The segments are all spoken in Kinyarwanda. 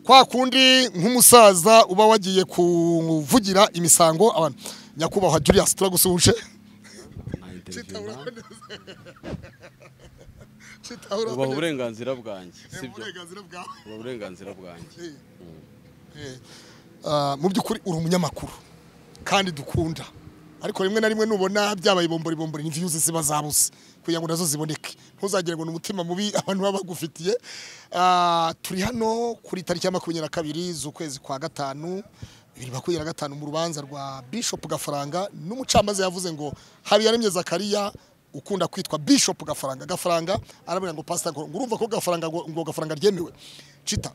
kwa kundi nk'umusaza uba wagiye kuvugira imisango abantu nyakubahwa Julius turagusuje uba uburenganzira bwanjye sibyo uba uburenganzira bwanjye mu by'ukuri uri umunyamakuru kandi dukunda ariko rimwe na rimwe nubona byabaye bombori ni views ziba zabuze kugira ngo nazo ziboneke ntuzagire ngo n'umutima mubi abantu baba bagufitiye. Turi hano kuri tariki ya 22 z'ukwezi kwa gatanu 2025 mu rubanza rwa Bishop Gafaranga n'umucamanza yavuze ngo Habiyaremye Zakariya ukunda kwitwa Bishop Gafaranga arabwira ngo pastor ngo urumva ko Gafaranga ryemewe cita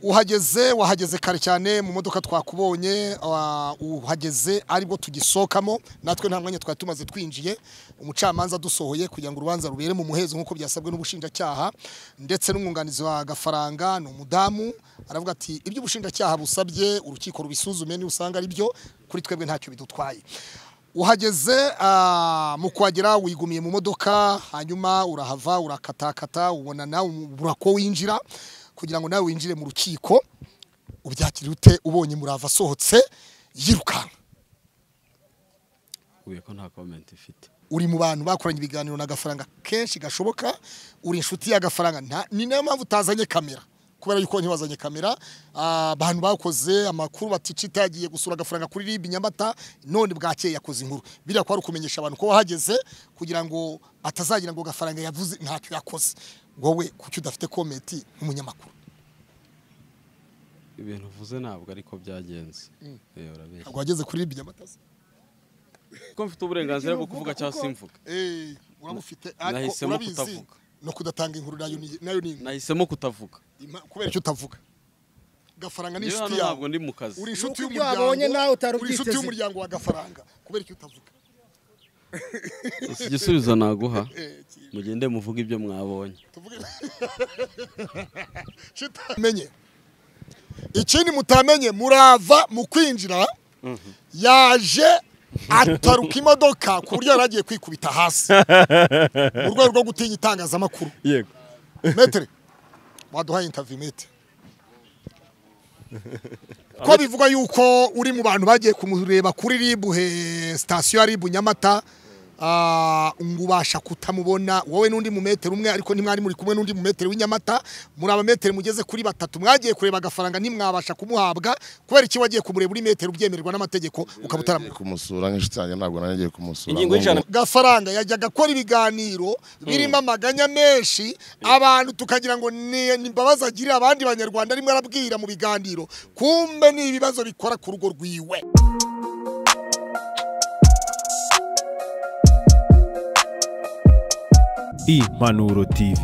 wahageze kare cyane mu modoka twakubonye uhageze aribwo tugisokamo natwe nta mwanya twari tumaze twinjiye umucamanza dusohoye kugira ngo urubanza rubere mu muhezo nkuko byasabwe n'ubushinjacyaha ndetse n'umwunganizi wa Gafaranga no mudamu aravuga ati ibyo ubushinjacyaha busabye urukiko rubisuzume ni usanga ari byo kuri twebwe ntacyo bidutwaye. Uhageze mu kwagera wigumiye mu modoka hanyuma urahava urakatakata ubona nawe burako winjira kugira ngo nawe winjire mu rukiko ubyakira ute ubonye murava sohotse yirukanka uye ko nta comment ifite uri mu bantu bakoranye ibiganiro na Gafaranga kenshi gashoboka uri inshuti ya Gafaranga ni nayo mpamvu utazanye kamera kubera yuko ntiwazanye kamera abantu bakoze amakuru baticita yagiye gusura Gafaranga kuri RIB Nyamata none bwakeye yakoze inkuru bira ko ari kumenyesha abantu ko wahageze kugira ngo atazagira ngo Gafaranga yavuze ntacyo yakoze wowe kuki udafite comment nk'umunyamakuru ibintu uvuze ntabwo ariko byagenze urabeshya ntabwo wageze kuri RIB Nyamata ko mfite uburenganzira bwo kuvuga cyangwa simvuga uramufite nahisemo kutavuga no kudatanga inkuru nayo ni nahisemo kutavuga kubera icyo utavuga Gafaranga ni inshuti yawe ntabwo ndi mu kazi uri inshuti y'umuryango wa Gafaranga kubera icyo utavuga igisubizo naguha mugende muvuga ibyo mwabonye menye ikindi mutamenye murava mu kwinjira yaje ataruka imodoka ku buryo yaragiye kwikubita hasi mu rwego rwo gutinya itangazamakuru. Yego metre waduhaye interview metre ko bivuga yuko uri mu bantu bagiye kumureba kuri RIB station ya RIB Nyamata ngubasha kutamubona wowe n'undi mu metre umwe ariko ntimwari muri kumwe n'undi mu metre w'Inyamata muri aba metre mugeze kuri batatu mwagiye kureba Gafaranga ntimwabasha kumuhabwa kubera iki wagiye kumureba uri metre ubyemererwa n'amategeko ukabutara kumusura nk'ishitsi yanjye ntabwo nagiye kumusura Gafaranga yajyaga akora ibiganiro birimo amaganya menshi abantu tukagira ngo ni imbabazi agirira abandi banyarwanda rimwe arabwira mu biganiro kumbe ni ibibazo bikora ku rugo rwiwe. Impanuro TV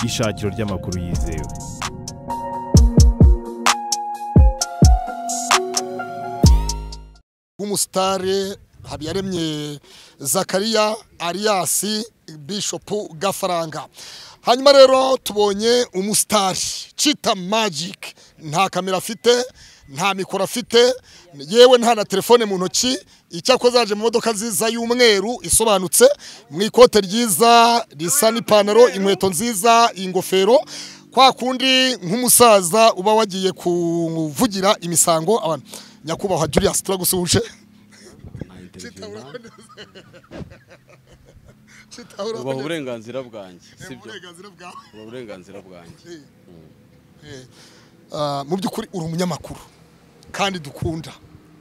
ishakiro ry'amakuru yizewe. Umusitari Habiyaremye Zakariya alias Bishop Gafaranga. Hanyuma rero tubonye umusitari Chita Magic nta kamera afite nta mikoro afite yewe nta na telefone mu ntoki icyakoze aje mu modoka nziza y'umweru isobanutse mu ikote ryiza risa n'ipantaro inkweto nziza ingofero kwa kundi nk'umusaza uba wagiye kuvugira imisango abantu nyakubahwa Julius turagusuje uba uburenganzira bwanjye sibyo uba uburenganzira bwanjye mu by'ukuri uri umunyamakuru kandi dukunda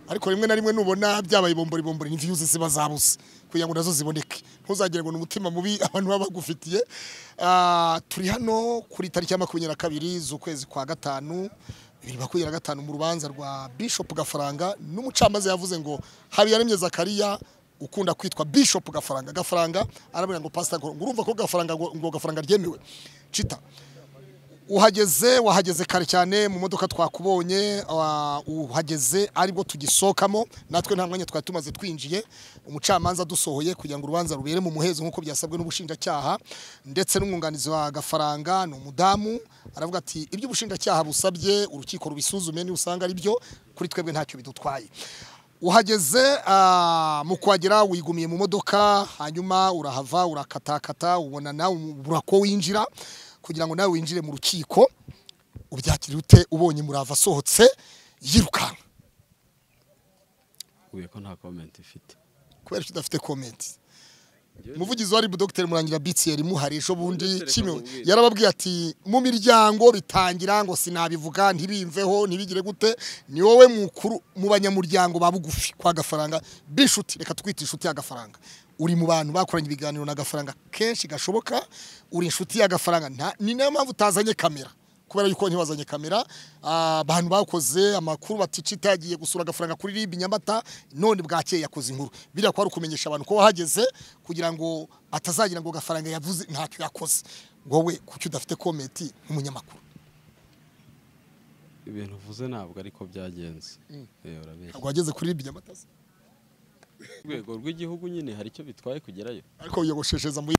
ariko rimwe na rimwe nubona byabaye bombori ni views ziba zabuze kugira ngo nazo ziboneke ntuzagire ngo n'umutima mubi abantu baba bagufitiye. Turi hano kuri tariki ya 22 z'ukwezi kwa gatanu 2025 mu rubanza rwa Bishop Gafaranga n'umucamanza yavuze ngo Habiyaremye Zakariya ukunda kwitwa Bishop Gafaranga arabwira ngo pastor ngo urumva ko Gafaranga ryemewe cita wahageze kare cyane mu modoka twakubonye uhageze aribwo tugisokamo natwe nta mwanya twari tumaze twinjiye umucamanza dusohoye kugira ngo urubanza rubere mu muhezo nkuko byasabwe n'ubushinjacyaha ndetse n'umwunganizi wa Gafaranga no mudamu aravuga ati ibyo ubushinjacyaha busabye urukiko rubisuzume ni usanga ari byo kuri twebwe ntacyo bidutwaye. Uhageze mu kwagera wigumiye mu modoka hanyuma urahava urakatakata ubona nawe burako winjira kugira ngo nawe winjire mu rukiko ubyakira ute ubonye Murava asohotse yirukanka? uye ko nta comment ifite Kubera ko udafite comment. Umuvugizi wa RIB Dr Murangira Bitier muharisho bundi kimwe yarababwiye ati mu miryango bitangira ngo sinabivuga ntibimveho ntibigire gute, ni wowe mukuru mu banyamuryango babugufi kwa Gafaranga bishuti, reka twite inshuti ya Gafaranga. Uri mu bantu bakoranye ibiganiro na Gafaranga kenshi gashoboka, uri inshuti ya Gafaranga, ni nayo mpamvu utazanye kamera, kubera yuko ntibazanye kamera. Abantu bakoze amakuru bati Chita yagiye gusura Gafaranga kuri RIB Nyamata, none bwakeye yakoze inkuru biriya ko ari ukumenyesha abantu ko wahageze kugira ngo atazagira ngo Gafaranga yavuze ntacyo yakoze. Wowe kuki udafite comment nk'umunyamakuru? ibintu uvuze ntabwo ariko byagenze urabeshya. Ntabwo wageze kuri RIB Nyamata se? Rwego rw'igihugu nyine hari icyo bitwaye kugerayo, ariko uyogoshesheza mu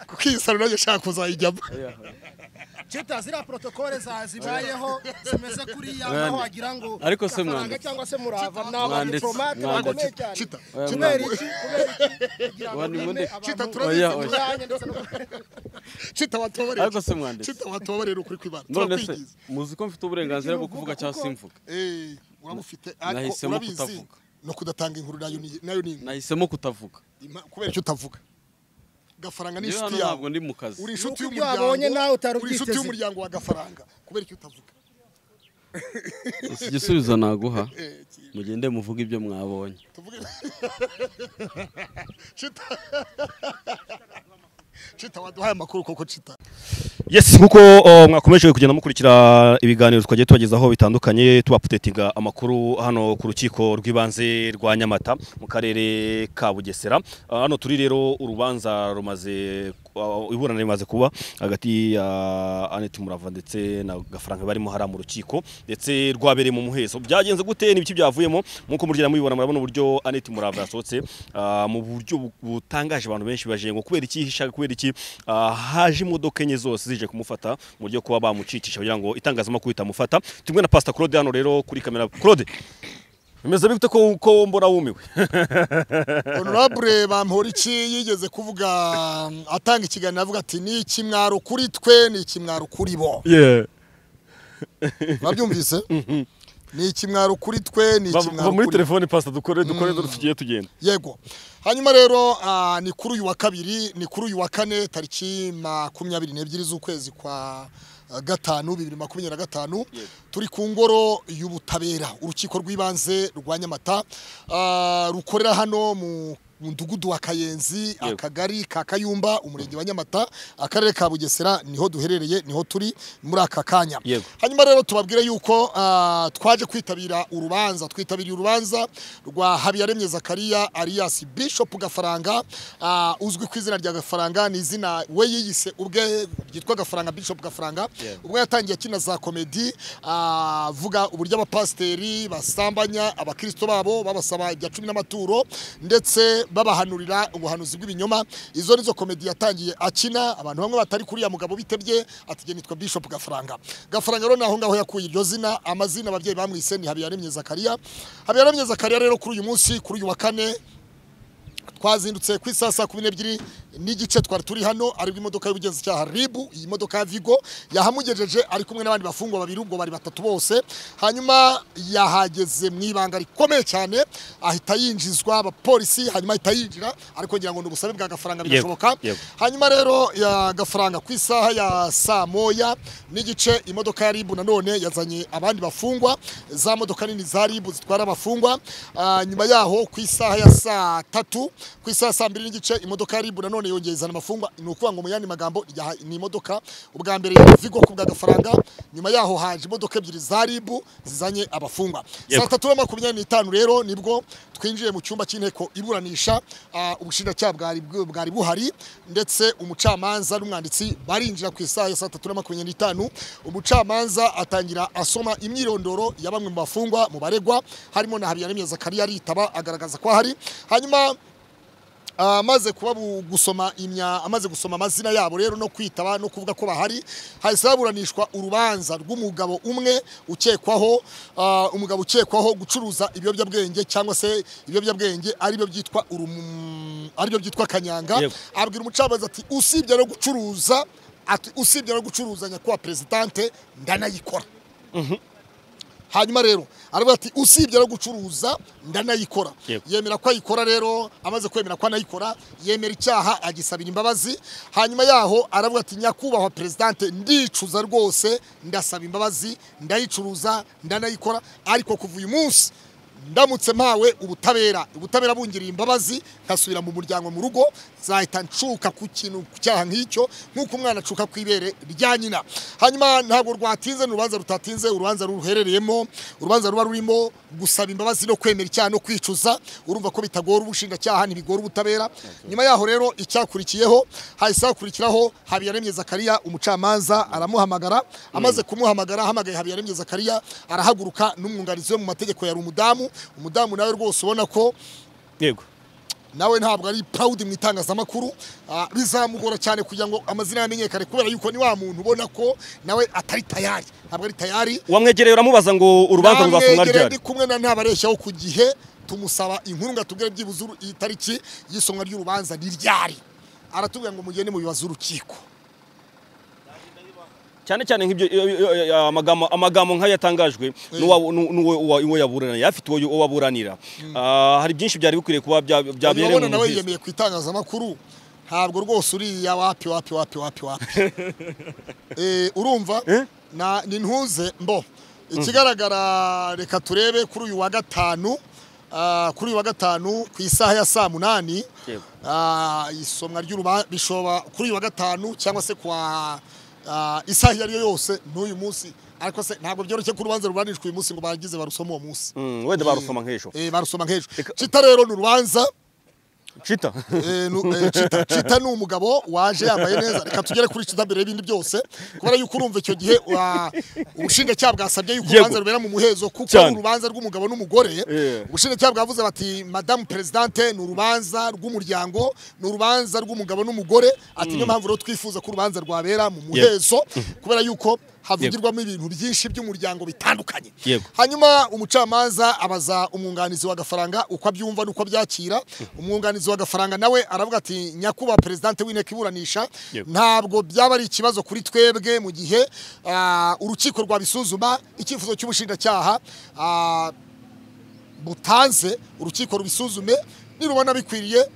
kuko iyi salo nayo shaka kuzayijyamo. Chita zira protokole zibayeho zimeze kuri yaho wagira ngo ariko se mwanditse cyangwa se Murava nawe diplomate bakomeye cyane. Chita kubera iki Chita Chita watobare ariko se mwanditse Chita watobare ukuri kwibana. none se muzi ko mfite uburenganzira bwo kuvuga cyangwa simvuga? Uramufite ariko nahisemo kutavuga no kudatanga inkuru nayo ni nahisemo kutavuga kubera icyo utavuga. Gafaranga ni inshuti yawe, ntabwo ndi mu kazi. uri inshuti Nuko ibyo wabonye nawe utari uri inshuti ubyiteze. y'umuryango wa Gafaranga, kubera icyo utavuga. Igisubizo naguha mugende muvuga ibyo mwabonye. Tuvuge Chita waduhaye amakuru koko Chita. Yes, nkuko mwakomeje kugenda mukurikira ibiganiro twagiye tubagezaho bitandukanye tubapdatinga amakuru hano ku rukiko rw'ibanze rwa Nyamata mu karere ka Bugesera. Hano turi rero urubanza rumaze iburana rimaze kuba hagati ya Annette Murava ndetse na Gafaranga barimo hara mu rukiko ndetse rwabereye mu muhezo. Byagenze gute n'ibiki byavuyemo nkuko murigera mubibona, murabona uburyo Annette Murava yasohotse mu buryo butangaje, abantu benshi baje ngo kubera iki hishaga, kubera iki haje imodoka enye zose zije kumufata mu buryo kuba bamucicisha kugira ngo itangazamakuru itamufata. Tumwe na Pastor Claude hano rero kuri kamera. Claude, bimeze bite ko mbona wumiwe? Honorable Bamporiki yigeze kuvuga atanga ikiganiro avuga ati ni ikimwaro kuri twe, ni ikimwaro kuri bo. Babyumvise? Ni ikimwaro kuri twe, ni ikimwaro muri telefone Pastor dukore tugiye tugenda. Yego. Hanyuma rero ni kuri uyu wa kabiri, ni kuri uyu wa kane tariki 22 z'ukwezi kwa gatanu 2025 turi ku ngoro y'ubutabera, urukiko rw'ibanze rwa Nyamata rukorera hano mu Mudugudu wa Kayenzi, akagari ka Kayumba, umurenge wa Nyamata, akarere ka Bugesera, niho duherereye, niho turi muri aka kanya. Hanyuma rero tubabwire yuko twaje kwitabira urubanza, twitabiriye urubanza rwa Habiyaremye Zakaria alias Bishop Gafaranga, uzwi ku izina rya Gafaranga, ni izina we yiyise ubwe ryitwa Gafaranga, Bishop Gafaranga. Ubwo yatangiye kina za comedy, vuga uburyo abapasteri basambanya abakristo babo, babasaba ibya 10 n'amaturo ndetse babahanurira ubuhanuzi bw'ibinyoma. Izo nizo comedy yatangiye akina, abantu bamwe batari kuri ya mugabo bitebye ati nitwa Bishop Gafaranga. Gafaranga rero naho ngaho yakuye iryo zina, amazina ababyeyi bamwise ni Habiyaremye Zakaria. Habiyaremye Zakaria rero kuri uyu munsi, kuri uyu wa kane twazindutse ku isasa 12 n'igice twari turi hano, ari imodoka y'ubugenzacyaha RIB, iyi modoka ya Vigo yahamugejeje ari kumwe n'abandi bafungwa babiri, ubwo bari batatu bose. Hanyuma yahageze mwibanga rikomeye cyane, ahita yinjizwa abapolisi, hanyuma ahita yinjira, ariko ngira ngo n'ubusabe bwa Gafaranga birashoboka. Hanyuma rero ya Gafaranga ku isaha ya saa moya n'igice imodoka ya RIB nanone yazanye abandi bafungwa, za modoka nini za RIB zitwara abafungwa. Nyuma yaho ku isaha ya saa 3, ku isaha saa 2 n'igice imodoka ya RIB nanone yongezana amafungwa. Ni ukuvuga ngo mu yandi magambo ni imodoka ubwa mbere ya Vigo ku bwa Gafaranga, nyuma yaho haje imodoka ebyiri za RIB zizanye abafungwa. Saa 3:25 rero nibwo twinjiye mu cyumba cy'inteko iburanisha, ubushinjacyaha bwari buhari ndetse umucamanza n'umwanditsi barinjira ku isaha ya saa 3:25. Umucamanza atangira asoma imyirondoro ya bamwe mu bafungwa mu baregwa, harimo na Habiyaremye Zakaria aritaba agaragaza ko hari. Hanyuma amaze gusoma amazina yabo rero no kwitaba no kuvuga ko bahari, hahise haburanishwa urubanza rw'umugabo umwe ukekwaho gucuruza ibiyobyabwenge cyangwa se ibiyobyabwenge aribyo byitwa kanyanga. Abwira umucamanza ati usibye no gucuruza ati usibye no gucuruzanya kwa presidente ndanayikora. Hanyuma rero aravuga ati usibye no gucuruza ndanayikora. Yemera ko ayikora rero, amaze kwemera ko anayikora yemera icyaha agisabira imbabazi. Hanyuma yaho aravuga ati nyakubahwa presidente ndicuza rwose ndasaba imbabazi ndayicuruza ndanayikora, ariko kuva uyu munsi ndamutse mpawe ubutabera bungiriye imbabazi nkasubira mu muryango mu rugo zahita ncuka ku kintu cyaha nk'icyo nk'uko umwana acuka kwibere rya nyina. Hanyuma ntabwo rwatinze n'urubanza rutatinze, urubanza ruherereyemo, urubanza ruba rurimo gusaba imbabazi no kwemera icyaha no kwicuza. Urumva ko bitagora ubushinjacyaha ntibigora ubutabera. Nyuma yaho rero icyakurikiyeho hahise hakurikiraho Habiyaremye Zakariya, umucamanza aramuhamagara. Amaze kumuhamagara ahamagaye Habiyaremye Zakariya arahaguruka n'umwunganizi we mu mategeko yari umudamu nawe rwose ubona ko yego nawe ntabwo ari proud mu itangazamakuru. Bizamugora cyane kugira ngo amazina yamenyekane kubera yuko ni wa muntu ubona ko nawe atari tayari, ntabwo ari tayari. Wamwegereye uramubaza ngo urubanza ruzasomwa ryari? Ndi kumwe na ntabareshyaho ku gihe tumusaba inkuru ngatubwire byibuze itariki y'isomwa ry'urubanza ni ryari. Aratubwira ngo mugende mu bibazo urukiko. Cyane cyane nk'ibyo amagambo nk'ayatangajwe n'uwo yaburana yafite uwo waburanira. Hari byinshi byari bikwiriye kuba byabereye mu nawe yemeye ku itangazamakuru, ntabwo rwose uriya wapi urumva ni ntuze mbo. Ikigaragara reka turebe kuri uyu wa gatanu ku isaha ya saa 8 isomwa ry'urubanza bishobora kuri uyu wa gatanu cyangwa se kwa isaha iyo ariyo yose n'uyu munsi, ariko se ntabwo byoroshye ko urubanza ruburanishwa uyu munsi ngo bagize barusoma uwo munsi. Wenda barusoma nk'ejo. Barusoma nk'ejo. Chita rero ni urubanza Chita Chita ni umugabo waje yambaye neza. Reka tugere kuri Chita mbere y'ibindi byose kubera yuko urumva icyo gihe ubushinjacyaha bwasabye yuko urubanza rubera mu muhezo kuko urubanza rw'umugabo n'umugore. Ubushinjacyaha bwavuze bati Madame Presidente ni urubanza rw'umuryango, ni urubanza rw'umugabo n'umugore, ati niyo mpamvu rero twifuza ko urubanza rwabera mu muhezo kubera yuko havugirwamo ibintu byinshi by'umuryango bitandukanye. Hanyuma umucamanza abaza umwunganizi wa Gafaranga uko abyumva nuko byakira. Umwunganizi wa Gafaranga nawe aravuga ati nyakubahwa presidente w'inteko iburanisha ntabwo byaba ari ikibazo kuri twebwe mu gihe urukiko rwabisuzuma icyifuzo cy'ubushinjacyaha butanze, urukiko rubisuzume nirubona bikwiriye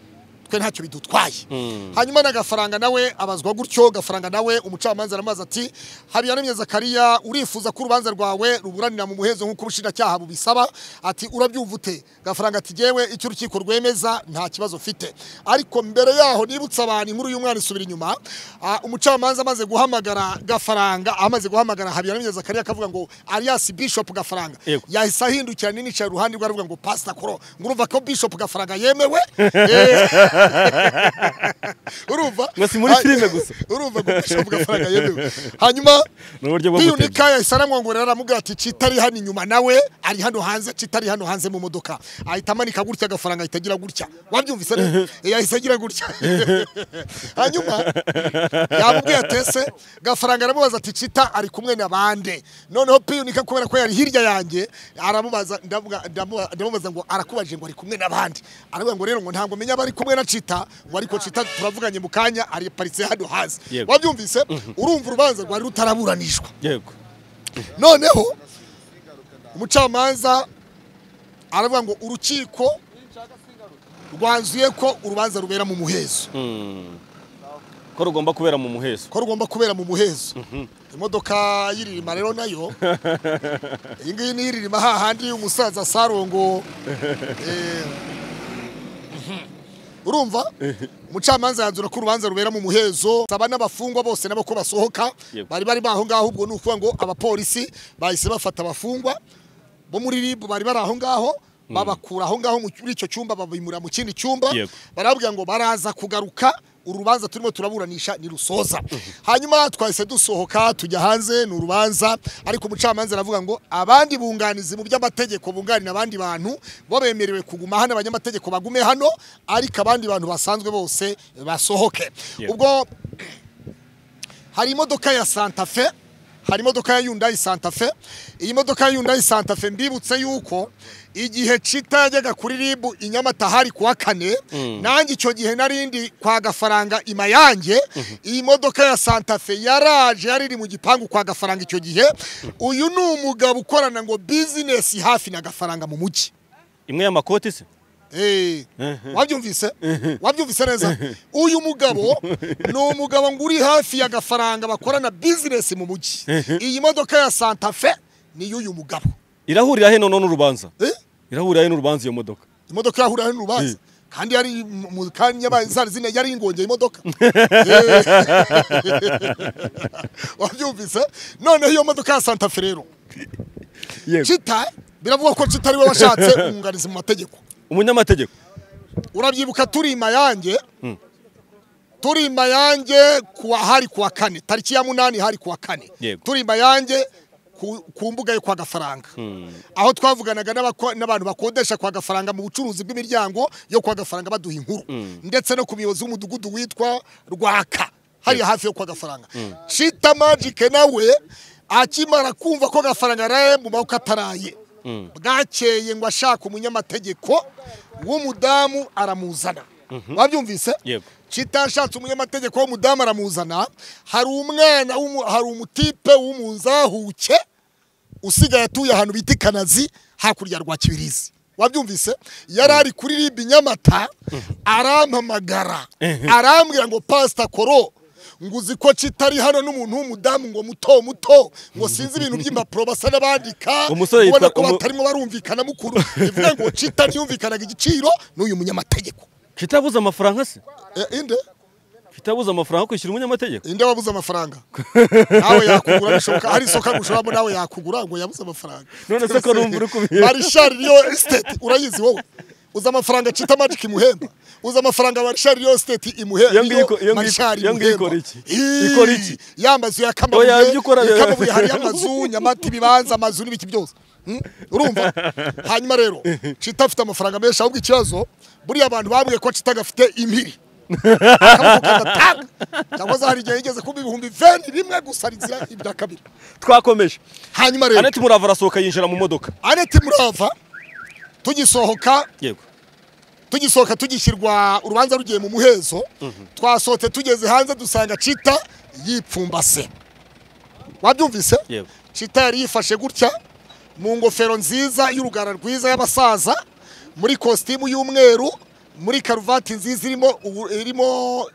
twe ntacyo bidutwaye. Hanyuma na Gafaranga nawe abazwa gutyo. Gafaranga nawe umucamanza aramaza ati Habiyaremye Zakariya urifuza ko urubanza rwawe ruburanira mu muhezo nk'uko ubushinjacyaha bubisaba, ati urabyumva ute? Gafaranga ati jewe icyo urukiko rwemeza nta kibazo mfite. Ariko mbere yaho nibutsa abantu inkuru y'umwana isubira inyuma. Umucamanza amaze guhamagara Gafaranga, amaze guhamagara Habiyaremye Zakariya akavuga ngo alias Bishop Gafaranga, yahise ahindukira n'inicaye iruhande rwe aravuga ngo Pastor Koro, ngurumva ko Bishop Gafaranga yemewe. Urumva ngasi muri filime gusa urumva ko Bishop Gafaranga yemewe. Hanyuma Unika yahise aramwongorera aramubwira ati Chita ari hano inyuma nawe ari hano hanze, Chita ari hano hanze mu modoka. Ahita amanika gutya Gafaranga ahitagira gutya, wabyumvise rero yahise agira gutya. Hanyuma yamubwiye atese Gafaranga aramubaza ati Chita ari kumwe n'abande. Noneho Unika kubera ko yari hirya yanjye aramubaza ndamubaza ngo arakubaje ngo ari kumwe n'abandi. Aravuga ngo rero ngo ntabwo menya bari kumwe na Chita, wariko Chita turavuganye mu kanya ari paritse hano hazi. Wabyumvise urumva urubanza rwari rutaraburanishwa. Yego. Noneho umucamanza aravuga ngo urukiko rwanzuye ko urubanza rubera mu muhezo. Ko rugomba kubera mu muhezo. Ko rugomba kubera mu muhezo. Imodoka yiririma rero nayo iyi ngiyi ni yiririma hahandi umusaza Sarongo. Urumva umucamanza yanzura ko urubanza rubera mu muhezo. Saba n'abafungwa bose nabo ko basohoka bari baho ngaho, ubwo nukuvuga ngo abapolisi bahise bafata abafungwa bo muri RIB bari aho ngaho babakura aho ngaho muri icyo cyumba babimura mu kindi cyumba. Barabwira ngo baraza kugaruka urubanza turimo turaburanisha ni rusoza. Hanyuma twahise dusohoka tujya hanze ni urubanza, ariko umucamanza aravuga ngo abandi bunganizi mu by'amategeko bunganira abandi bantu bo bemerewe kuguma hano, abanyamategeko bagume hano, ariko abandi bantu basanzwe bose basohoke. Ubwo hari imodoka ya Santa Fe hari imodoka ya Hyundai Santa Fe. Iyi modoka ya Hyundai Santa Fe mbibutse yuko igihe Chita yajyaga kuri RIB Inyamata hari kuwa 4 nanjye icyo gihe narindi kwa Gafaranga Imayange. Iyi modoka ya Santa Fe yaraje yariri mu gipangu kwa Gafaranga icyo gihe. Uyu ni umugabo ukorana ngo business hafi na Gafaranga mu mujyi. Imwe y'amakoti se? Wabyumvise? Wabyumvise neza? Uyu mugabo ni umugabo nguri hafi ya Gafaranga bakorana business mu mujyi. Iyi modoka ya Santa Fe ni y'uyu mugabo. Irahurira he none n'urubanza? Irahurira he n'urubanza iyo modoka? Imodoka yahurira he n'urubanza? Kandi yari mu kanya bazari zine yari ingongeye imodoka. Wabyumvise? None iyo modoka ya Santa Fe rero. Chita biravuga ko Chita ari we washatse umwunganizi mu mategeko. Umunyamategeko. Urabyibuka turi Imayange. Turi Imayange kuwa hari kuwa 4 tariki ya 8 hari kuwa 4. Turi Imayange ku mbuga yo kwa Gafaranga. Aho twavuganaga n'abantu bakodesha kwa Gafaranga mu bucuruzi bw'imiryango yo kwa Gafaranga baduha inkuru. Ndetse no ku muyobozi w'umudugudu witwa Rwaka hari hafi yo kwa Gafaranga. Chita Magic nawe akimara kumva ko Gafaranga araye mu maboko ataraye. Bwakeye ngo ashaka umunyamategeko w'umudamu aramuzana. Wabyumvise? Chita ashatse umunyamategeko w'umudamu aramuzana. Hari umwana hari umutipe w'umunzahuke usigaye atuye ahantu bita Kanazi hakurya rwa Kibirizi. Wabyumvise? Yarari kuri RIB Nyamata arampamagara arambwira ngo Pastor Koro nguzi ko Chita ari hano n'umuntu w'umudamu ngo muto ngo sinzi ibintu by'impapuro basa n'abandika ubona ko batarimo barumvikana mukuru ivuga ngo Chita ntiyumvikanaga igiciro n'uyu munyamategeko. Chita abuze amafaranga se? Inde? Chita abuze amafaranga kwishyura umunyamategeko? Inde wabuze amafaranga? Nawe yakugura bishoboka hari isoka gushoramo nawe yakugura ngo yabuze amafaranga. None se ko numva uri kubiye. Marshal Real Estate urayizi wowe? Uza amafaranga Chita Magic imuhemba. Uza amafaranga Marshal Real Estate imuhemba. Ikora iki? Yamazu ya Kamabuye hari amazu Nyamata ibibanza amazu n'ibiki byose. Urumva? Hanyuma rero Chita afite amafaranga menshi ahubwo ikibazo buri abantu babwiye ko Chita gafite impiri. Cyangwa hari igihe yigeze kuba ibihumbi 20 rimwe gusa rizira ibya kabiri. Twakomeje. Hanyuma rero Aneti Murava arasohoka yinjira mu modoka. Aneti Murava tugisohoka tugishyirwa urubanza rugiye mu muhezo. Twasohote tugeze hanze dusanga Chita yipfumbase. Wabyumvise? Chita yari yifashe gutya mu ngofero nziza y'urugara rwiza y'abasaza muri costume y'umweru muri karuvati nziza irimo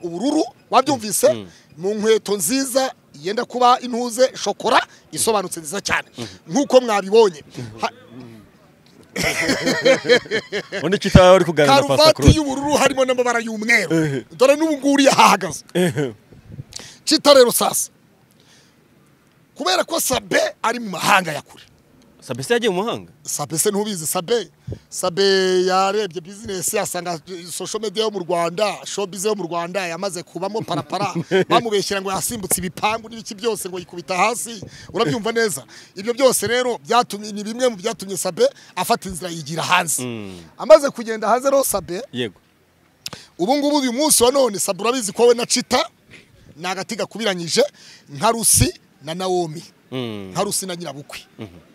ubururu. Wabyumvise? Mu nkweto nziza yenda kuba intuze shokora isobanutse nziza cyane nkuko mwabibonye. Undi Chita ari kuganira na Pastor Koro. Karuvati y'ubururu harimo n'amabara y'umweru. Dore n'ubunguri yahagaze. Chita rero sasa kubera ko Sabe ari mu mahanga yakure. Sabe se yagiye mu mahanga? Sabe se ntubizi Sabe yarebye business yasanga social media yo mu Rwanda, showbiz yo mu Rwanda yamaze kubamo parapara. Bamubeshyira ngo yasimbutse ibipangu n'ibiki byose ngo yikubita hasi. Urabyumva neza? Ibyo byose rero byatumye ni bimwe mu byatumye Sabe afata inzira yigira hanze. Amaze kugenda hanze rero Sabe. Yego. Ubu ngubu uyu munsi wa none Sabe urabizi ko we na Chita nagatiga kubiranyije nka Rusi na Naomi. Nka Rusi na nyirabukwe.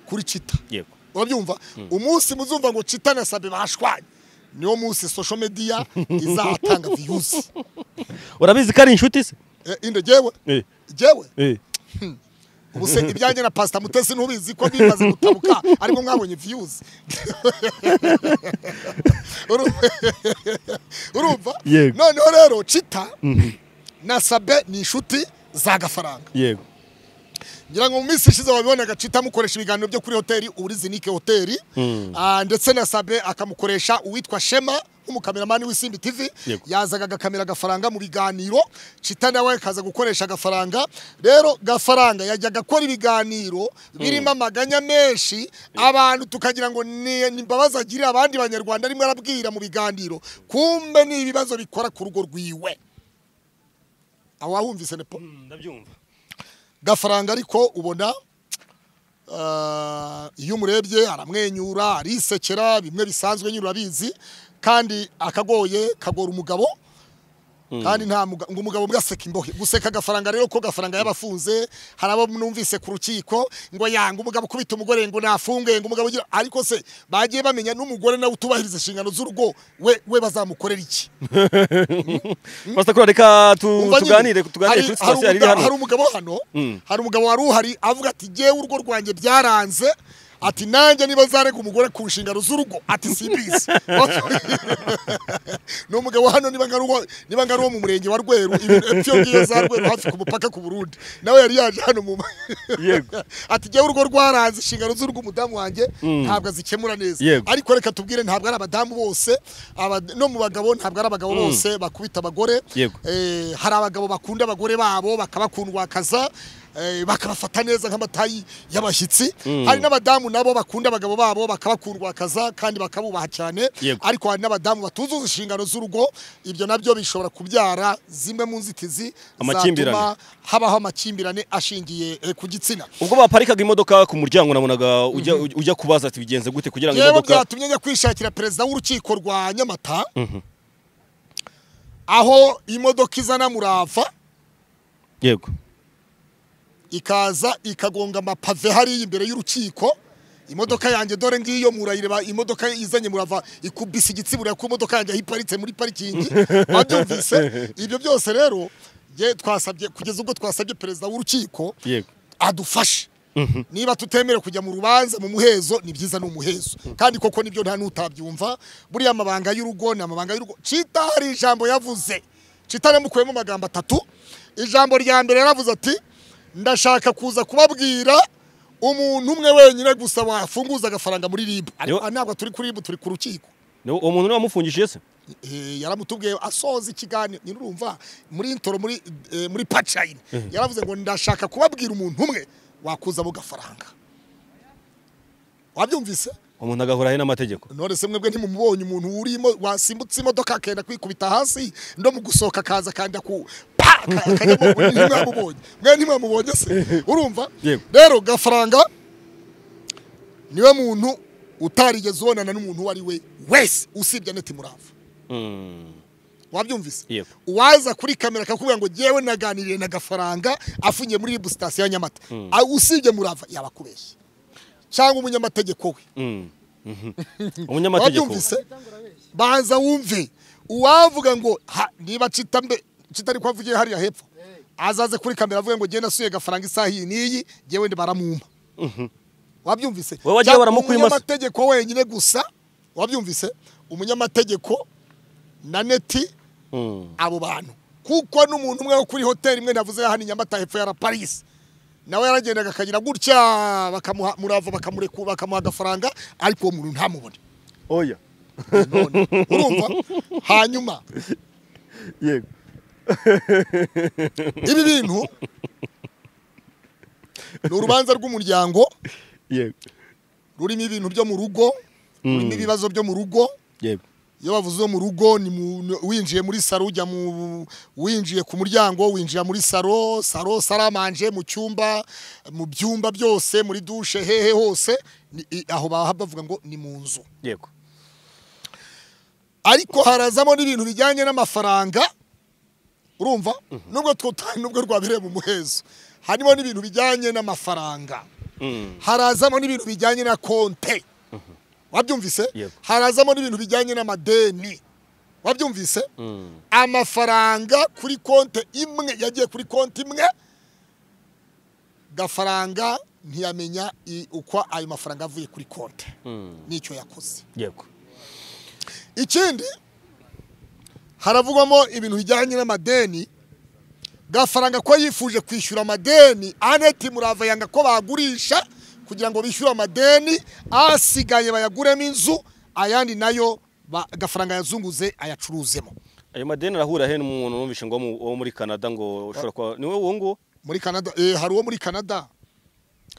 Kuri Chita. Yego. Urabyumva? Umunsi muzumva ngo Chita na Sabe bashwanye. Niyo munsi social media izatanga views. Urabizi ko ari inshuti se? Inde jewe? Jewe? Ubu se ibyanjye na Pastor Mutesi ntubizi ko bimaze gutabuka ariko mwabonye views. Urumva? Noneho rero Chita na Sabe ni inshuti za Gafaranga. Yego. Ngira ngo mu minsi ishize wabibonaga Chita mukoresha ibiganiro byo kuri hoteli uri Zinike hoteli. Ndetse na Sabe akamukoresha uwitwa Shema umukameramani w'Isimbi TV. Yazaga agakamera Gafaranga mu biganiro. Chita nawe kaza gukoresha Gafaranga. Rero Gafaranga yajyaga gukora ibiganiro birimo amaganya menshi. Abantu tukagira ngo ni imbabazi agira abandi banyarwanda rimwe arabwira mu biganiro. Kumbe ni ibibazo bikora ku rugo rwiwe. Awahumvise nepo? Ndabyumva. Gafaranga ariko ubona iyo umurebye aramwenyura arisekera bimwe bisanzwe nyine urabizi kandi akagoye kagora umugabo kandi nta ngo umugabo bwaseka imbohe guseka agafaranga rero ko gafaranga yabafunze harabo numvise ku rukiko ngo yanga umugabo kubita umugore ngo nafunge ngo umugabo ugira ariko se bagiye bamenya n'umugore nawe utubahiriza inshingano z'urugo we bazamukorera iki Pastor Kura reka tuganire kuri situation ari hano hari umugabo hano hari umugabo wari uhari avuga ati jewe urugo rwanjye byaranze ati nanjye niba zarega umugore ku nshingano z'urugo ati sibizi no mugabo hano niba ngaruwo mu murenge wa Rweru ibyo ngiyo za Rweru hafi ku mupaka ku Burundi nawe yari yaje hano mu yego ati jewe urugo rwaranze inshingano z'urugo umudamu wanjye ntabwo azikemura neza ariko reka tubwire ntabwo ari abadamu bose no mu bagabo ntabwo ari abagabo bose bakubita abagore hari abagabo bakunda abagore babo bakabakundwakaza bakabafata neza nk'amatayi y'abashyitsi hari n'abadamu nabo bakunda abagabo babo bakabakundwakaza kandi bakabubaha cyane ariko hari n'abadamu batuzuza inshingano z'urugo ibyo nabyo bishobora kubyara zimwe mu nzitizi zatuma habaho amakimbirane ashingiye ku gitsina ubwo baparikaga imodoka ku muryango nabonaga ujya kubaza ati bigenze gute kugira ngo imodoka byatumye njya kwishakira perezida w'urukiko rwa Nyamata aho imodoka izana Murava yego ikaza ikagonga amapave hari imbere y'urukiko imodoka yanjye dore ngiyo murayireba imodoka izanye Murava ikubise igitsibura ku modoka yanjye hiparitse muri parikingi wabyumvise ibyo byose rero twasabye kugeza ubwo twasabye perezida w'urukiko adufashe niba tutemere kujya mu rubanza mu muhezo ni byiza no muhezo kandi koko nibyo nta nutabyumva buri amabanga y'urugo ni amabanga y'urugo Cita hari ijambo yavuze Cita namukuyemo amagambo 3 ijambo rya mbere yaravuze ati ndashaka kuza kubabwira umuntu umwe wenyine gusa wafunguza agafaranga muri RIB ariko ntabwo turi kuri RIB turi ku rukiko uwo muntu niwe wamufungishije se yaramutubwiye asoza ikiganiro nyirumva muri intoro muri punchline yaravuze ngo ndashaka kubabwira umuntu umwe wakuza mu gafaranga wabyumvise umuntu agahura he n'amategeko none se mwebwe ntimumubonye umuntu urimo wasimbutse imodoka akenda kwikubita hasi ndo mu gusoka kaza kandi ku ntimwamubonye se urumva rero gafaranga niwe muntu utarigeze ubonana n'umuntu uwo ari we wese usibye Neti Murava wabyumvise uwaza kuri kamera akakubwira ngo jewe naganiriye na gafaranga afunye muri RIB station ya Nyamata usibye Murava yabakubeshye cyangwa umunyamategeko we umunyamategeko banza wumve uwavuga ngo niba Cita ariko avugiye hariya hepfo azaze kuri kamera avuga ngo genda suye gafaranga isaha iyi niyi jewe ndi baramumpa wabyumvise umunyamategeko wenyine gusa wabyumvise umunyamategeko na Neti abo bantu kuko n'umuntu umwe wo kuri hotel imwe navuze hano Nyamata hepfo ya Paris nawe yaragendaga akagira gutya bakamuha Murava bakamurekura bakamuha agafaranga ariko uwo muntu ntamubone oya urumva hanyuma yego ibi bintu ni urubanza rw'umuryango yego rurimo ibintu byo mu rugo rurimo ibibazo byo mu rugo yego iyo bavuze mu rugo ni winjiye muri saro ujya winjiye ku muryango winjira muri saro saramanje mu cyumba mu byumba byose muri dushe hehe hose aho bavuga ngo ni mu nzu yego ariko harazamo n'ibintu bijyanye n'amafaranga urumva nubwo rwabereye mu muhezo harimo n'ibintu bijyanye n'amafaranga harazamo n'ibintu bijyanye na konte wabyumvise harazamo n'ibintu bijyanye n'amadeni wabyumvise amafaranga kuri konte imwe yagiye kuri konte imwe gafaranga ntiyamenya uko ayo mafaranga avuye kuri konte nicyo yakoze yego ikindi haravugwamo ibintu bijyanye n'amadeni gafaranga ko yifuje kwishyura amadeni Neti Murava yanga ko bagurisha kugira ngo bishyure amadeni asigaye bayaguremo inzu ayandi nayo gafaranga yazunguze ayacuruzemo ayo madeni arahura he n'umuntu numvishe ngo wo muri Canada ngo ushobora kwa niwe wo ngo muri Canada hari uwo muri Canada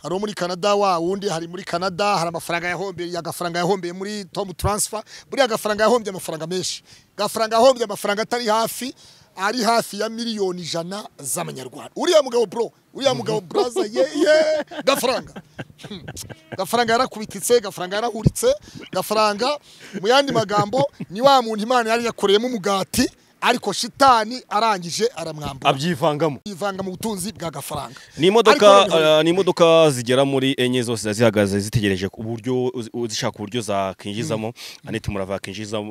hari muri Canada wa wundi hari muri Canada hari amafaranga yahombeye muri Tom Transfer buri agafaranga yahombye amafaranga menshi gafaranga yahombye amafaranga atari hafi ari hafi ya miliyoni 100 z'amanyarwanda uriya mugabo brother gafaranga yarakubititse gafaranga yarahuritse gafaranga mu yandi magambo ni wa muntu Imana yari yakoreyemo umugati ariko shitani arangije aramwambura abyivangamo yivanga mu butunzi bwa gafaranga. ni imodoka zigera muri enye zose zihagaze zitegereje uburyo zishaka uburyo zakinjizamo Aneti Murava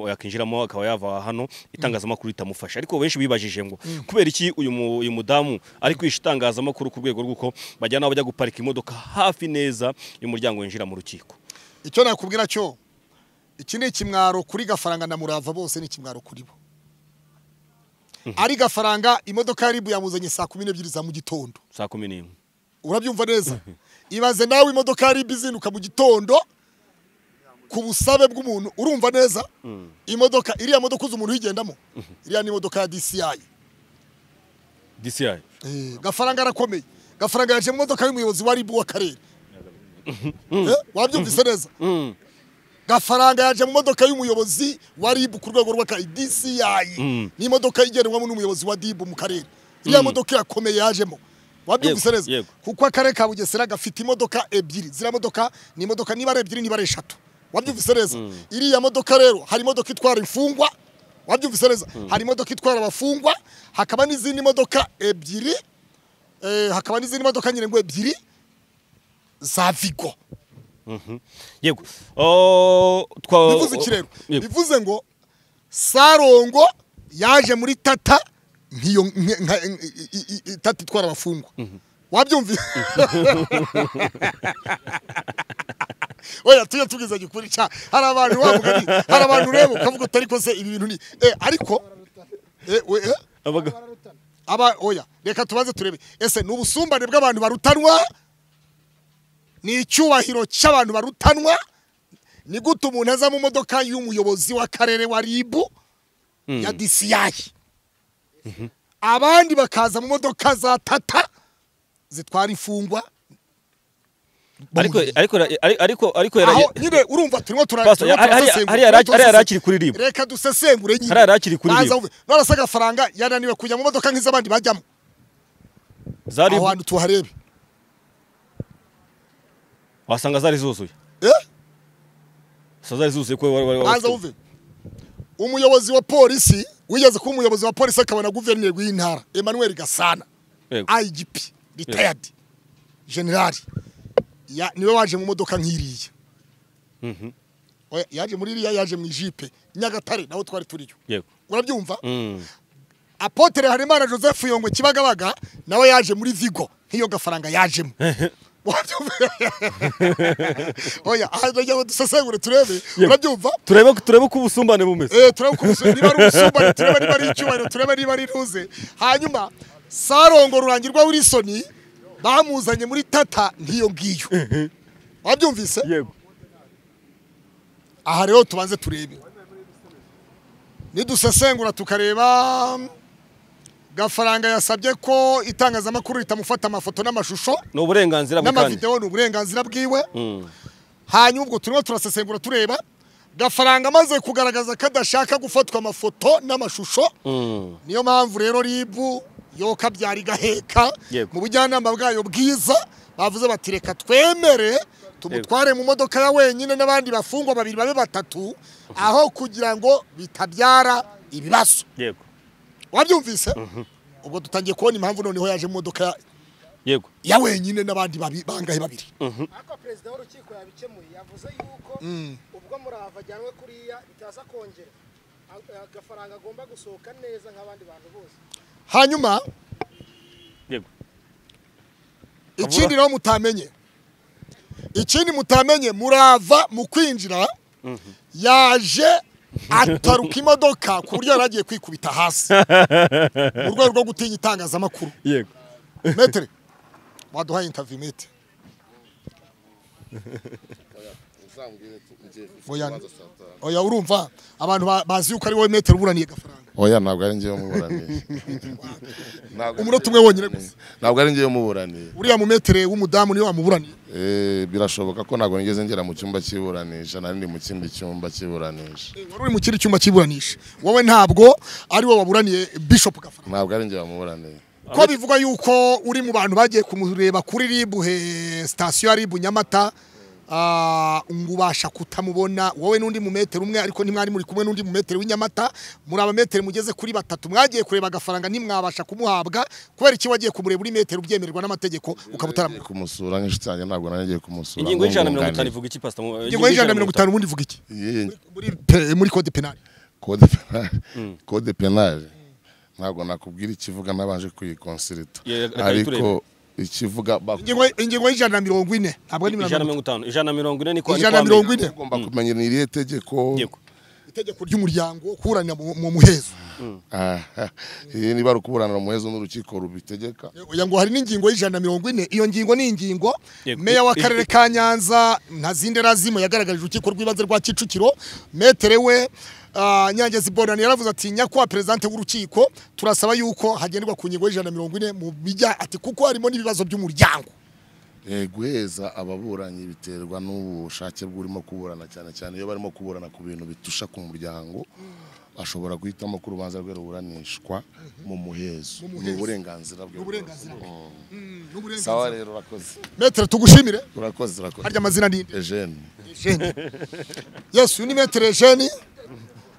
yakinjiramo akaba yava hano itangazamakuru itamufasha ariko benshi bibajije ngo kubera iki uyu mudamu ari kwisha itangazamakuru ku rwego rw'uko bajyana bajya guparika imodoka hafi neza y'umuryango winjira mu rukiko. Icyo nakubwira cyo iki ni ikimwaro kuri Gafaranga na Murava bose ni ikimwaro kuri bo. Ari Gafaranga imodoka yari yamuzanye saa 12 za mu gitondo. Saa 11. Urabyumva neza? Ibaze nawe imodoka yari bizinuka mu gitondo ku busabe bw'umuntu urumva neza? Imodoka iriya modoka umuntu yigendamo. Iriya ni imodoka ya DCI. DCI. Gafaranga arakomeye. Gafaranga yaje mu modoka y'umuyobozi wa RIB w'akarere. Wabyumvise neza? Gafaranga yaje mu modoka y'umuyobozi wa RIB ku rwego rw'akarere DCI. Ni imodoka igenwamo n'umuyobozi wa DIB mu karere. Iriya modoka yakomeye yajemo. Wabyumvise neza? Kuko akarere ka Bugesera gafite imodoka ebyiri. Zira modoka ni imodoka niba ari ebyiri niba ari eshatu. Wabyumvise neza? Iriya modoka rero hari imodoka itwara imfungwa. Wabyumvise neza? Hari imodoka itwara abafungwa, hakaba n'izindi modoka ebyiri. Hakaba n'izindi modoka nyine ngo ebyiri za Vigo. Yego. Bivuze ikirero. Bivuze ngo Sarongo yaje muri Tata nkiyo Tata itwara abafungwa. Wabyumvise? Oya tuye tugize gikuri cha hari abantu wamugani hari abantu rebo kavuga utari ko se ibi bintu ni ariko oya reka tubaze turebe ese n'ubusumbane bw'abantu barutanwa ni icyubahiro cy'abantu barutanwa ni gute umuntu aza mu modoka y'umuyobozi w'akarere wa RIB ya DCI abandi bakaza mu modoka za Tata zitwara imfungwa ariko nyine urumva turimo hari arakiri kuri RIB reka dusesengure nyine hari arakiri kuri RIB narasa Gafaranga yananiwe kujya mu modoka nk'izabandi bajyamo za RIB abantu tuharebe wasanga zari zuzuye zari zuzuye ko baza uve umuyobozi wa polisi wigeze kuba umuyobozi wa polisi akabona guverineri w'intara Emmanuel Gasana IGP retired general niwe waje mu modoka nk'iriya yaje muri iriya yaje mu ijipe Nyagatare naho twari turiyo urabyumva Apotre Harimana Joseph Yongwe Kibagabaga nawe yaje muri Vigo nk'iyo Gafaranga yajemo oya ajya ngo dusesengure turebe urabyumva turebe ko ubusumbane bumeze turebe ko niba ari ubusumbane turebe niba ari icyubahiro turebe niba ari ntuze hanyuma Sarongo Rurangirwa Wilson bamuzanye muri Tata nkiyo ngiyo wabyumvise yego aha rero tubanze turebe nidusesengura tukareba Gafaranga yasabye ko itangazamakuru ritamufata amafoto n'amashusho n'uburenganzira bw'ikandi n'amavideo n'uburenganzira bwiwe hanyuma ubwo turimo turasesengura tureba Gafaranga amaze kugaragaza ko adashaka gufatwa amafoto n'amashusho niyo mpamvu rero RIB yoka byari gaheka mu bujyanama bwayo bwiza bavuze bati reka twemere tumutware mu modoka ya wenyine n'abandi bafungwa babiri babe batatu aho kugira ngo bitabyara ibibazo yego wabyumvise ubwo dutangiye kubona impamvu noneho yaje mu modoka yego ya wenyine n'abandi bangahe babiri ariko president w'urukiko yabikemuye yavuze yuko ubwo Murava ajyanwe kuriya bitaza kongera Gafaranga agomba gusohoka neza nk'abandi bantu bose hanyuma yego ikindi rero mutamenye Murava mu kwinjira yaje ataruka imodoka ku buryo yaragiye kwikubita hasi mu rwego rwo gutinya itangazamakuru yego metere waduhaye interview metere oya urumva abantu bazi yuko ari wowe metere uburaniye Gafaranga oya ntabwo ari ngiye muburaniye umunota umwe wonyine gusa ntabwo ari ngiye muburaniye uriya mu metere w'umudamu niwe wamuburaniye birashoboka ko ntabwo nigeze ngera mu cyumba cy'iburanisha nari mu kindi cyumba cy'iburanisha wari uri mu kindi cyumba cy'iburanisha wowe ntabwo ari wowe waburaniye Bishop Gafaranga ntabwo ari ngiye wamuburaniye ko bivuga yuko uri mu bantu bagiye kumureba kuri RIB station ya RIB Nyamata ngubasha kutamubona wowe n'undi mu metero umwe ariko ntimwari muri kumwe n'undi mu metero w'inyamata muri aba metero mugeze kuri batatu mwagiye kureba agafaranga ntimwabasha kumuhabwa kubera iki wagiye kumureba uri metero ubyemererwa n'amategeko ukabutara kumusura nk'inshuti yanjye ntabwo nagiye kumusura ingingo y'ijana na 50 ivuga iki pastor ingingo y'ijana na 50 ubundi ivuga iki muri code penal code penal ntabwo nakubwira ikivuga nabanje kuyikonsulta ariko ikivuga ingingo y'ijana na 40 ntabwo ni 150 ijana na 40 niko ijana na 40 ugomba kumenya ni irihe tegeko itegeko ry'umuryango kuburanira mu muhezo iyi niba rukuburanira mu muhezo n'urukiko rubitegeka ngo hari n'ingingo y'ijana na 40 iyo ngingo ni ingingo meya w'akarere ka Nyanza ntazinde razimo yagaragaje urukiko rw'ibanze rwa Kicukiro metere we Nyangezi Bonani yaravuze ati nyakwa presidente w'urukiko turasaba yuko hagenderwa ku ngingo y'ijana na 40 mu bijya ati kuko harimo n'ibibazo by'umuryango guheza ababuranyi biterwa n'ubushake bw'urimo kuburana cyane cyane iyo barimo kuburana ku bintu bitusha ku muryango ashobora guhitamo ko urubanza rwe ruburanishwa mu muhezo ni uburenganzira bwe sawa rero urakoze metere tugushimire urakoze harya amazina ni Eugene yes ni metere Eugene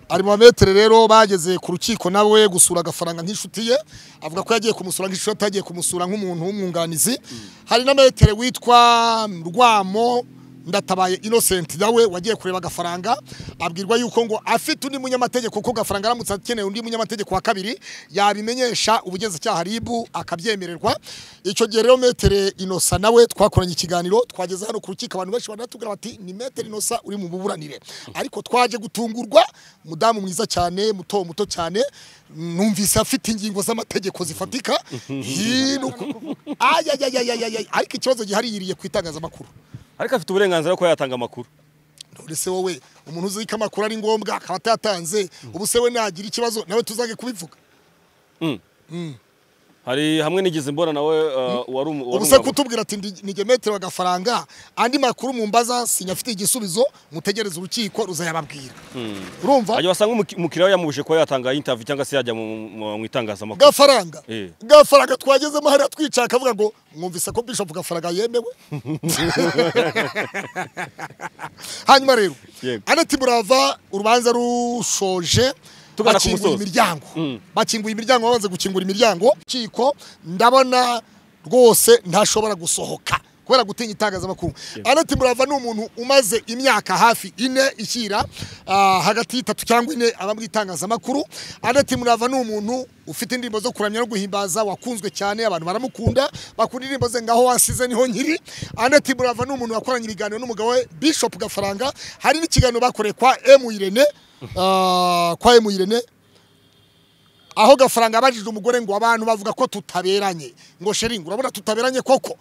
ari mu metere rero bageze ku rukiko nawe gusura agafaranga nk'inshuti ye avuga ko yagiye kumusura nk'inshuti atagiye kumusura nk'umuntu w'umwunganizi hari na metere witwa Rwamo Ndatabaye Innocent nawe wagiye kureba agafaranga abwirwa yuko ngo afite undi munyamategeko ko gafaranga aramutse akeneye undi munyamategeko wa kabiri yabimenyesha ubugenzacyaha ribu akabyemererwa icyo gihe rero metere Innocent nawe twakoranye ikiganiro twageze hano ku rukiko abantu benshi banatubwira bati ni metere Innocent uri mu buburanire ariko twaje gutungurwa mudamu mwiza cyane muto cyane numvise afite ingingo z'amategeko zifatika ariko ikibazo gihariyiriye ku itangazamakuru ariko afite uburenganzira ko yatanga amakuru ese wowe umuntu uzi ko amakuru ari ngombwa akaba atatanze ubu se we nagira ikibazo nawe tuzage kubivuga hari hamwe nigize mbona nawe wari ubuse kutubwira ati nige metere wagafaranga andi makuru mumbaza sinyafite igisubizo mutegereza urukiko ruzayababwira urumva aje basanga umukiriya yamubuje ko yatanga interview cyangwa se yajya mu itangazamakuru gafaranga twagezemo hari twicaka avuga ngo mwumvise ko Bishop Gafaranga yemewe hanyuma rero anati murava urubanza rushoje bakinguye imiryango bakinguye imiryango babanze gukingura imiryango kiko ndabona rwose ntashobora gusohoka kubera gutinya itangazamakuru anati murava ni umuntu umaze imyaka hafi 4 ishyira hagati y'itatu cyangwa 4 aba mu itangazamakuru anati murava ni umuntu ufite indirimbo zo kuramya no guhimbaza wakunzwe cyane abantu baramukunda bakunda indirimbo ze ngaho wasize niho nkiri anati murava ni umuntu wakoranye ibiganiro n'umugabo we Bishop Gafaranga hari n'ikiganiro bakoreye kwa Irene kwa Irene aho Gafaranga abajije umugore ngo abantu bavuga ko tutaberanye ngo sheri urabona tutaberanye koko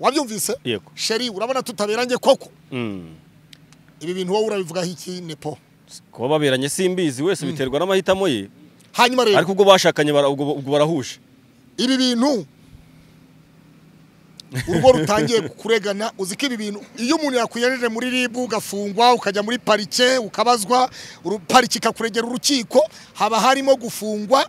wabyumvise sheri urabona tutaberanye koko ibi bintu wowe urabivuga iki nepo kuba baberanye simbizi wese biterwa n'amahitamo ye hanyuma rero ariko ubwo bashakanye ubwo barahuje ibi bintu urwo rutangiye kuregana uziko ibi bintu iyo umuntu yakwiyereje muri ribu ugafungwa ukajya muri parike ukabazwa parike ikakuregera urukiko haba harimo gufungwa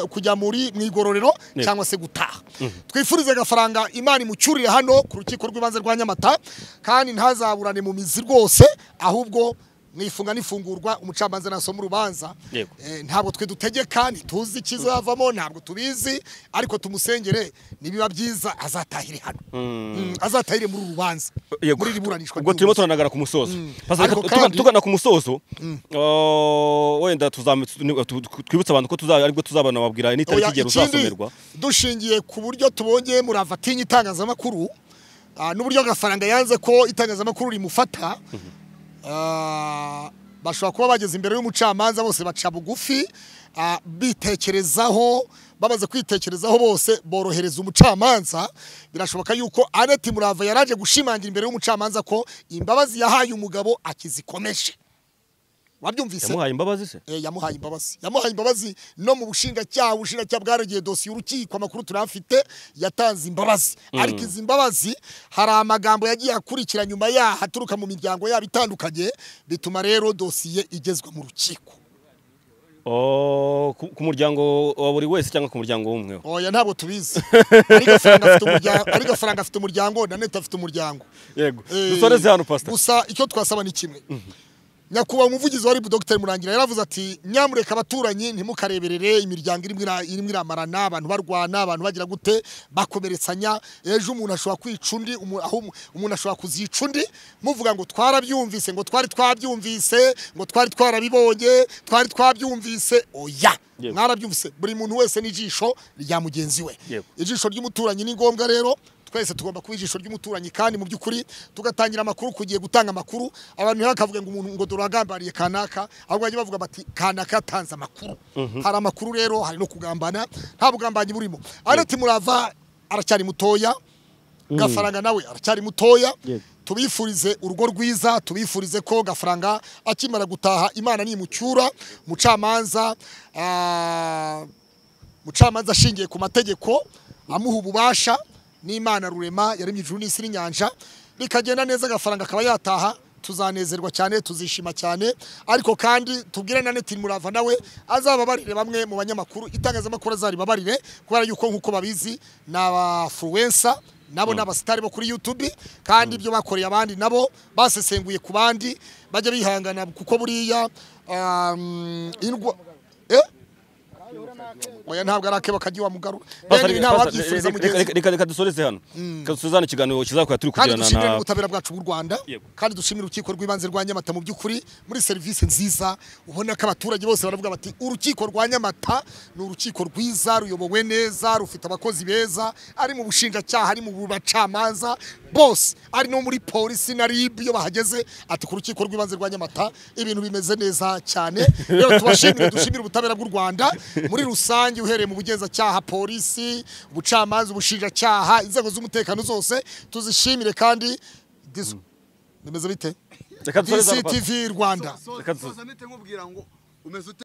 kujya muri mwigororero cyangwa se gutaha twifurize Gafaranga Imana imucyurire hano ku rukiko rw'ibanze rwa Nyamata kandi ntazaburane mu mizi rwose ahubwo mwifunga nifungurwa umucamanza nasoma urubanza ntabwo twe dutegeka ntituzi ikizavamo ntabwo tubizi ariko tumusengere nibiba byiza azatahire hano azatahire muri rubanza muri riburanishwa ubwo turimo turanagara ku musozo tugana ku musozo wenda twibutsa abantu ko aribwo tuzabana babwira n'itariki igihe ruzasomerwa dushingiye ku buryo tubonye murava atinya itangazamakuru n'uburyo Gafaranga yanze ko itangazamakuru rimufata bashobora kuba bageze imbere y'umucamanza bose baca bugufi bitekerezaho babaze kwitekerezaho bose borohereza umucamanza birashoboka yuko Aneti Murava yaraje gushimangira imbere y'umucamanza ko imbabazi yahaye umugabo akizikomeje wabyumvise yamuhaye imbabazi se yamuhaye imbabazi no mu bushinjacyaha bwaragiye dosiye urukiko amakuru turafite yatanze imbabazi ariko izi mbabazi hari amagambo yagiye akurikira nyuma haturuka mu miryango yabo itandukanye bituma rero dosiye igezwa mu rukiko ku muryango wa buri wese cyangwa ku muryango w'umwe? oya ntabwo tubizi ariko faranga afite umuryango na Neta afite umuryango. Yego dusoreze hano pastor. Gusa icyo twasaba ni kimwe, nyakubahwa umuvugizi wa RIB Dr Murangira yaravuze ati nyamureka abaturanyi ntimukareberere imiryango irimo iramarana, abantu barwana, abantu bagira gute bakomeretsanya, ejo umuntu ashobora kwica undi, umuntu ashobora kuzica undi, muvuga ngo twarabyumvise, ngo twari twabyumvise, ngo twari twarabibonye, twari twabyumvise. Oya, mwarabyumvise. Buri muntu wese n'ijisho rya mugenzi we. Ijisho ry'umuturanyi ni ngombwa, rero twese tugomba kuba ijisho ry'umuturanyi, kandi mu by'ukuri tugatangira amakuru, kugiye gutanga amakuru, abantu ntibakavuge ngo umuntu ngo duragambariye kanaka, ahubwo bajye bavuga bati kanaka yatanze amakuru. Hari amakuru rero, hari no kugambana, nta bugambanyi burimo. Areti Murava aracyari mutoya, Gafaranga nawe aracyari mutoya. Tubifurize urugo rwiza, tubifurize ko Gafaranga akimara gutaha Imana nimucyura, mucamanza ashingiye ku mategeko amuha ububasha n'Imana rurema yaremye ijuru n'isi n'inyanja, bikagenda neza, Gafaranga akaba yataha, tuzanezerwa cyane, tuzishima cyane. Ariko kandi tubwire na Neti Murava nawe azababarire bamwe mu banyamakuru, itangazamakuru azaribabarire, kubera yuko nkuko babizi n'abafluencer nabo n'abasitari bo kuri YouTube, kandi ibyo bakoreye abandi nabo basesenguye ku bandi, bajya bihangana, kuko buriya oya ntabwo arakeba kagiye wa mugarura. Reka dusoreze hano, kadusuzana ikiganiro kizakuya turi kugirana na ubutabera bwacu bw'u Rwanda, kandi dushimira urukiko rw'ibanze rwa Nyamata, mu by'ukuri muri serivisi nziza, ubona ko abaturage bose baravuga bati urukiko rwa Nyamata ni urukiko rwiza, ruyobowe neza, rufite abakozi beza, ari mu bushinjacyaha, ari mu bacamanza bose, ari no muri polisi na RIB iyo bahageze, ati ku rukiko rw'ibanze rwa Nyamata ibintu bimeze neza cyane. Rero tubashimire, dushimire ubutabera bw'u Rwanda muri rusange, uhereye mu bugenzacyaha, polisi, ubucamanza, ubushinjacyaha, inzego z'umutekano zose tuzishimire. Kandi bimeze bite? DCTV Rwanda.